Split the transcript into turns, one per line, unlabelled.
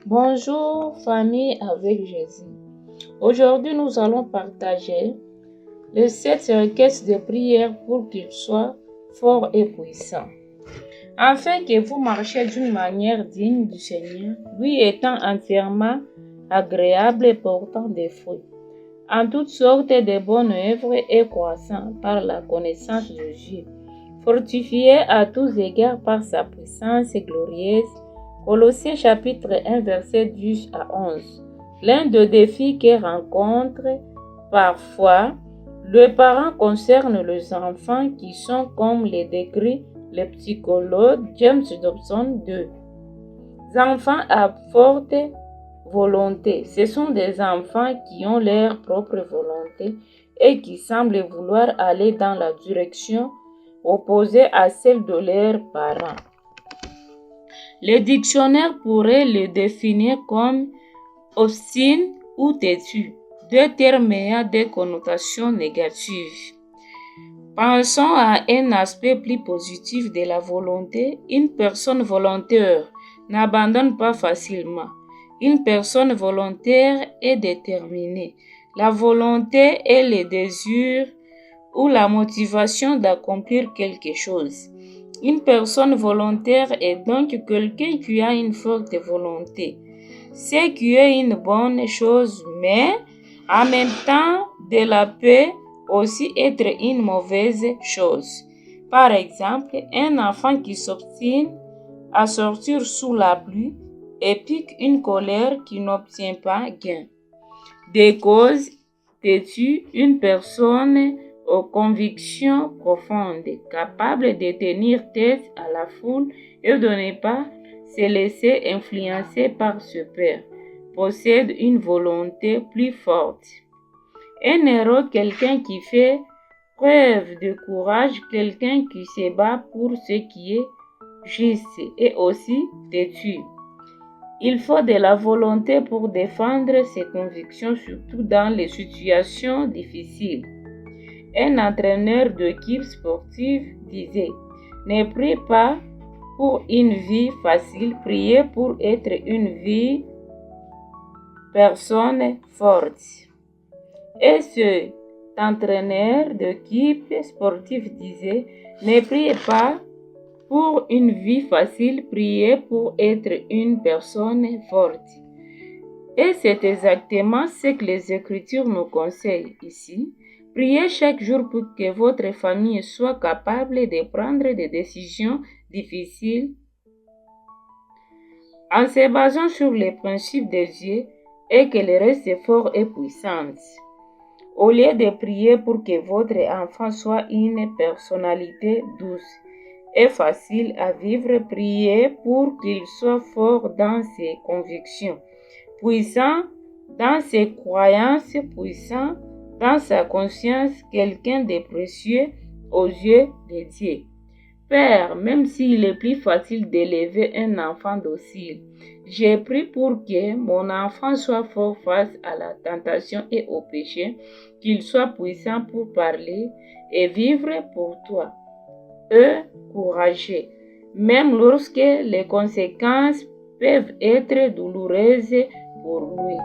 Bonjour famille avec Jésus. Aujourd'hui nous allons partager les 7 requêtes de prière pour qu'il soit fort et puissant. Afin que vous marchiez d'une manière digne du Seigneur, lui étant entièrement agréable et portant des fruits, en toutes sortes de bonnes œuvres et croissant par la connaissance de Dieu, fortifié à tous égards par sa puissance glorieuse. Colossiens chapitre 1 verset 10 à 11. L'un des défis que rencontre parfois le parent concerne les enfants qui sont, comme les décrit le psychologue James Dobson, des enfants à forte volonté. Ce sont des enfants qui ont leur propre volonté et qui semblent vouloir aller dans la direction opposée à celle de leurs parents. Le dictionnaire pourrait le définir comme obstiné ou têtu, deux termes ayant des connotations négatives. Pensons à un aspect plus positif de la volonté. Une personne volontaire n'abandonne pas facilement. Une personne volontaire est déterminée. La volonté est le désir ou la motivation d'accomplir quelque chose. Une personne volontaire est donc quelqu'un qui a une forte volonté. C'est qui est une bonne chose, mais en même temps, de la peut aussi être une mauvaise chose. Par exemple, un enfant qui s'obstine à sortir sous la pluie épique une colère qui n'obtient pas gain. Des causes têtues, une personne aux convictions profondes, capable de tenir tête à la foule et de ne pas se laisser influencer par ce père, possède une volonté plus forte. Un héros, quelqu'un qui fait preuve de courage, quelqu'un qui se bat pour ce qui est juste et aussi têtu. Il faut de la volonté pour défendre ses convictions, surtout dans les situations difficiles. Un entraîneur d'équipe sportive disait « Ne priez pas pour une vie facile, priez pour être une vie personne forte. » Et cet entraîneur d'équipe sportive disait « Ne priez pas pour une vie facile, priez pour être une personne forte. » Et c'est exactement ce que les Écritures nous conseillent ici. Priez chaque jour pour que votre famille soit capable de prendre des décisions difficiles en se basant sur les principes de Dieu et qu'elle reste fort et puissante. Au lieu de prier pour que votre enfant soit une personnalité douce et facile à vivre, priez pour qu'il soit fort dans ses convictions, puissant dans ses croyances, puissant dans sa conscience, quelqu'un de précieux aux yeux de Dieu. Père, même s'il est plus facile d'élever un enfant docile, j'ai prié pour que mon enfant soit fort face à la tentation et au péché, qu'il soit puissant pour parler et vivre pour toi, courageux, même lorsque les conséquences peuvent être douloureuses pour lui.